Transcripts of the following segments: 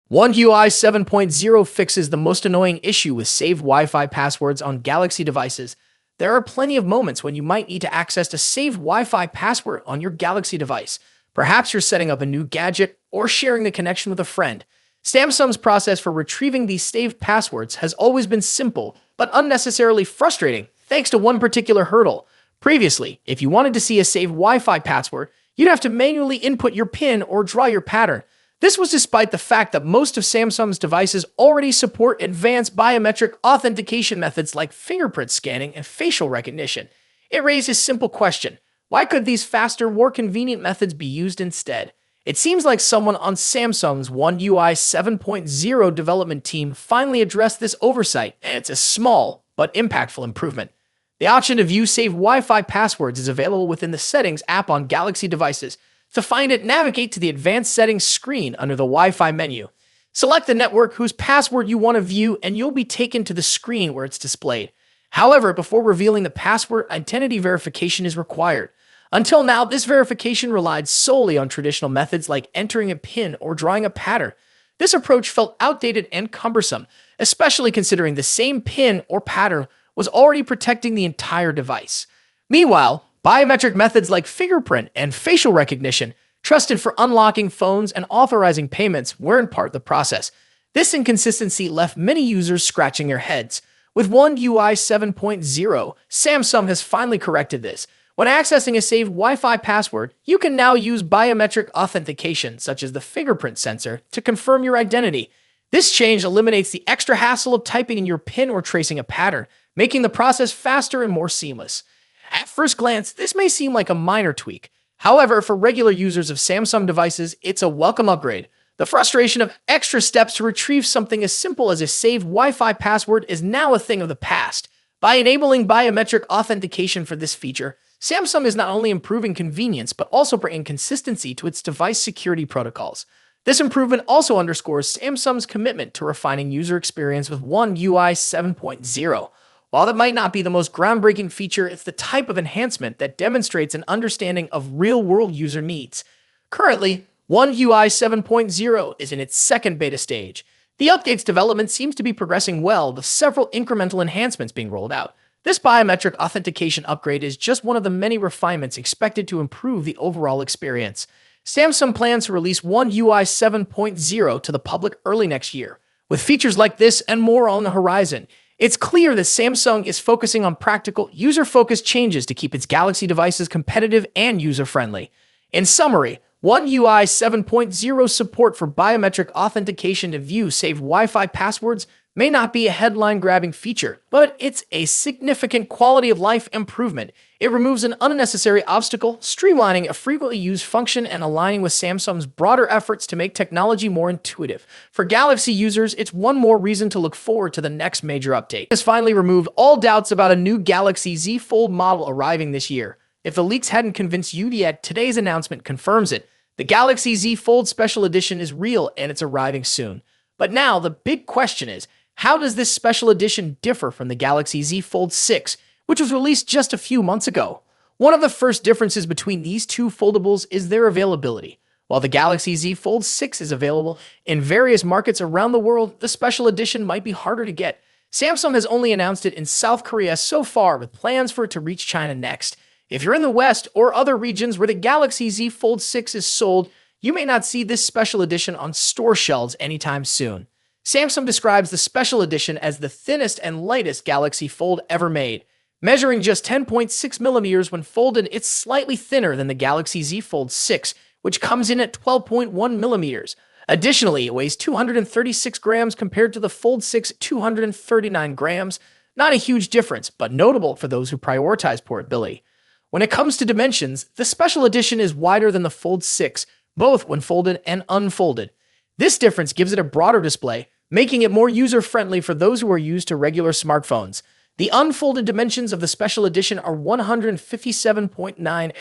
One UI 7.0 fixes the most annoying issue with saved Wi-Fi passwords on Galaxy devices. There are plenty of moments when you might need to access a saved Wi-Fi password on your Galaxy device. Perhaps you're setting up a new gadget or sharing the connection with a friend. Samsung's process for retrieving these saved passwords has always been simple, but unnecessarily frustrating, thanks to one particular hurdle. Previously, if you wanted to see a saved Wi-Fi password, you'd have to manually input your PIN or draw your pattern. This was despite the fact that most of Samsung's devices already support advanced biometric authentication methods like fingerprint scanning and facial recognition. It raised a simple question: why could these faster, more convenient methods be used instead? It seems like someone on Samsung's One UI 7.0 development team finally addressed this oversight, and it's a small but impactful improvement. The option to view saved Wi-Fi passwords is available within the Settings app on Galaxy devices. To find it, navigate to the Advanced Settings screen under the Wi-Fi menu. Select the network whose password you want to view, and you'll be taken to the screen where it's displayed. However, before revealing the password, identity verification is required. Until now, this verification relied solely on traditional methods like entering a PIN or drawing a pattern. This approach felt outdated and cumbersome, especially considering the same PIN or pattern was already protecting the entire device. Meanwhile, biometric methods like fingerprint and facial recognition, trusted for unlocking phones and authorizing payments, were in part the process. This inconsistency left many users scratching their heads. With One UI 7.0, Samsung has finally corrected this. When accessing a saved Wi-Fi password, you can now use biometric authentication, such as the fingerprint sensor, to confirm your identity. This change eliminates the extra hassle of typing in your PIN or tracing a pattern, making the process faster and more seamless. At first glance, this may seem like a minor tweak. However, for regular users of Samsung devices, it's a welcome upgrade. The frustration of extra steps to retrieve something as simple as a saved Wi-Fi password is now a thing of the past. By enabling biometric authentication for this feature, Samsung is not only improving convenience, but also bringing consistency to its device security protocols. This improvement also underscores Samsung's commitment to refining user experience with One UI 7.0. While that might not be the most groundbreaking feature, it's the type of enhancement that demonstrates an understanding of real-world user needs. Currently, One UI 7.0 is in its second beta stage. The update's development seems to be progressing well, with several incremental enhancements being rolled out. This biometric authentication upgrade is just one of the many refinements expected to improve the overall experience. Samsung plans to release One UI 7.0 to the public early next year. With features like this and more on the horizon, it's clear that Samsung is focusing on practical, user-focused changes to keep its Galaxy devices competitive and user-friendly. In summary, One UI 7.0 support for biometric authentication to view saved Wi-Fi passwords may not be a headline-grabbing feature, but it's a significant quality-of-life improvement. It removes an unnecessary obstacle, streamlining a frequently used function and aligning with Samsung's broader efforts to make technology more intuitive. For Galaxy users, it's one more reason to look forward to the next major update. It has finally removed all doubts about a new Galaxy Z Fold model arriving this year. If the leaks hadn't convinced you yet, today's announcement confirms it. The Galaxy Z Fold Special Edition is real and it's arriving soon. But now, the big question is, how does this special edition differ from the Galaxy Z Fold 6, which was released just a few months ago? One of the first differences between these two foldables is their availability. While the Galaxy Z Fold 6 is available in various markets around the world, the special edition might be harder to get. Samsung has only announced it in South Korea so far, with plans for it to reach China next. If you're in the West or other regions where the Galaxy Z Fold 6 is sold, you may not see this special edition on store shelves anytime soon. Samsung describes the special edition as the thinnest and lightest Galaxy Fold ever made. Measuring just 10.6 millimeters when folded, it's slightly thinner than the Galaxy Z Fold 6, which comes in at 12.1 millimeters. Additionally, it weighs 236 grams compared to the Fold 6 239 grams. Not a huge difference, but notable for those who prioritize portability. When it comes to dimensions, the special edition is wider than the Fold 6, both when folded and unfolded. This difference gives it a broader display, making it more user-friendly for those who are used to regular smartphones. The unfolded dimensions of the special edition are 157.9,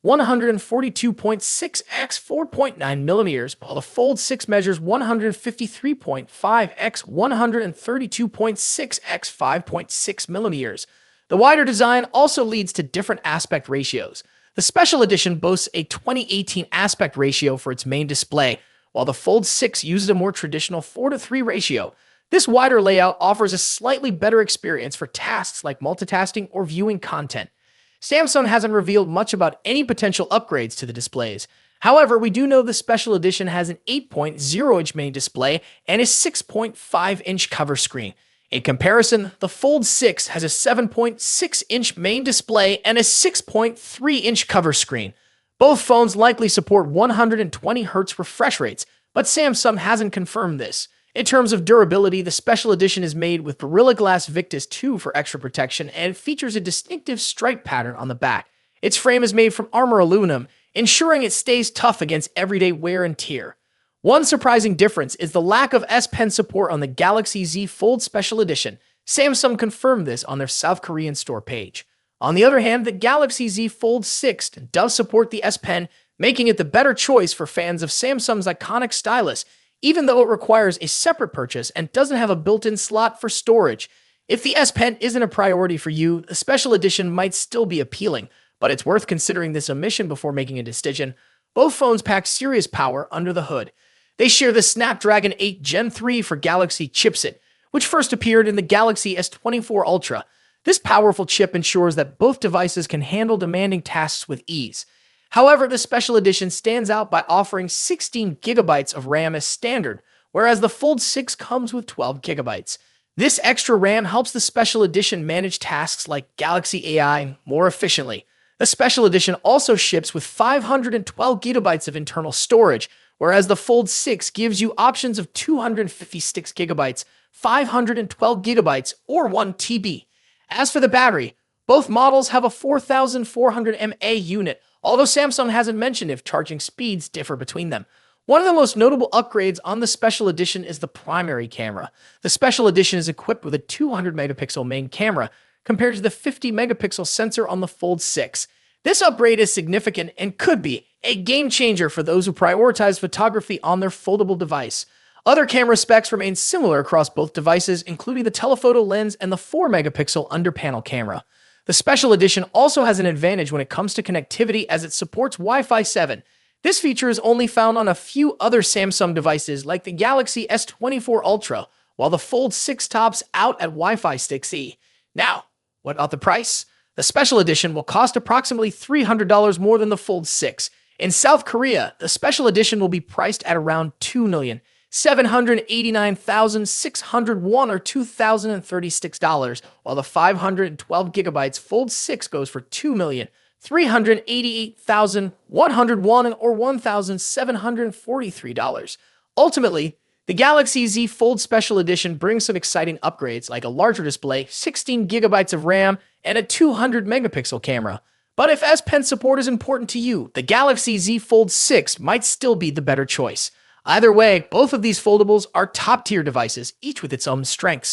142.6 x 4.9 millimeters, while the Fold 6 measures 153.5 x 132.6 x 5.6 millimeters. The wider design also leads to different aspect ratios. The special edition boasts a 2018 aspect ratio for its main display, while the Fold 6 uses a more traditional 4:3 ratio. This wider layout offers a slightly better experience for tasks like multitasking or viewing content. Samsung hasn't revealed much about any potential upgrades to the displays. However, we do know the special edition has an 8.0-inch main display and a 6.5-inch cover screen. In comparison, the Fold 6 has a 7.6-inch main display and a 6.3-inch cover screen. Both phones likely support 120Hz refresh rates, but Samsung hasn't confirmed this. In terms of durability, the special edition is made with Gorilla Glass Victus 2 for extra protection and features a distinctive stripe pattern on the back. Its frame is made from armor aluminum, ensuring it stays tough against everyday wear and tear. One surprising difference is the lack of S Pen support on the Galaxy Z Fold Special Edition. Samsung confirmed this on their South Korean store page. On the other hand, the Galaxy Z Fold 6 does support the S Pen, making it the better choice for fans of Samsung's iconic stylus, even though it requires a separate purchase and doesn't have a built-in slot for storage. If the S Pen isn't a priority for you, the special edition might still be appealing, but it's worth considering this omission before making a decision. Both phones pack serious power under the hood. They share the Snapdragon 8 Gen 3 for Galaxy chipset, which first appeared in the Galaxy S24 Ultra. This powerful chip ensures that both devices can handle demanding tasks with ease. However, the special edition stands out by offering 16 GB of RAM as standard, whereas the Fold 6 comes with 12 GB. This extra RAM helps the special edition manage tasks like Galaxy AI more efficiently. The special edition also ships with 512 GB of internal storage, whereas the Fold 6 gives you options of 256 GB, 512 GB, or 1 TB. As for the battery, both models have a 4400 mAh unit, although Samsung hasn't mentioned if charging speeds differ between them. One of the most notable upgrades on the special edition is the primary camera. The special edition is equipped with a 200-megapixel main camera compared to the 50-megapixel sensor on the Fold 6. This upgrade is significant and could be a game changer for those who prioritize photography on their foldable device. Other camera specs remain similar across both devices, including the telephoto lens and the 4-megapixel under-panel camera. The special edition also has an advantage when it comes to connectivity as it supports Wi-Fi 7. This feature is only found on a few other Samsung devices like the Galaxy S24 Ultra, while the Fold 6 tops out at Wi-Fi 6E. Now, what about the price? The special edition will cost approximately $300 more than the Fold 6. In South Korea, the special edition will be priced at around $2,789,600 won or $2,036, while the 512 GB Fold 6 goes for $2,388,100 won or $1,743. Ultimately, the Galaxy Z Fold Special Edition brings some exciting upgrades like a larger display, 16 GB of RAM, and a 200-megapixel camera. But if S Pen support is important to you, the Galaxy Z Fold 6 might still be the better choice. Either way, both of these foldables are top-tier devices, each with its own strengths.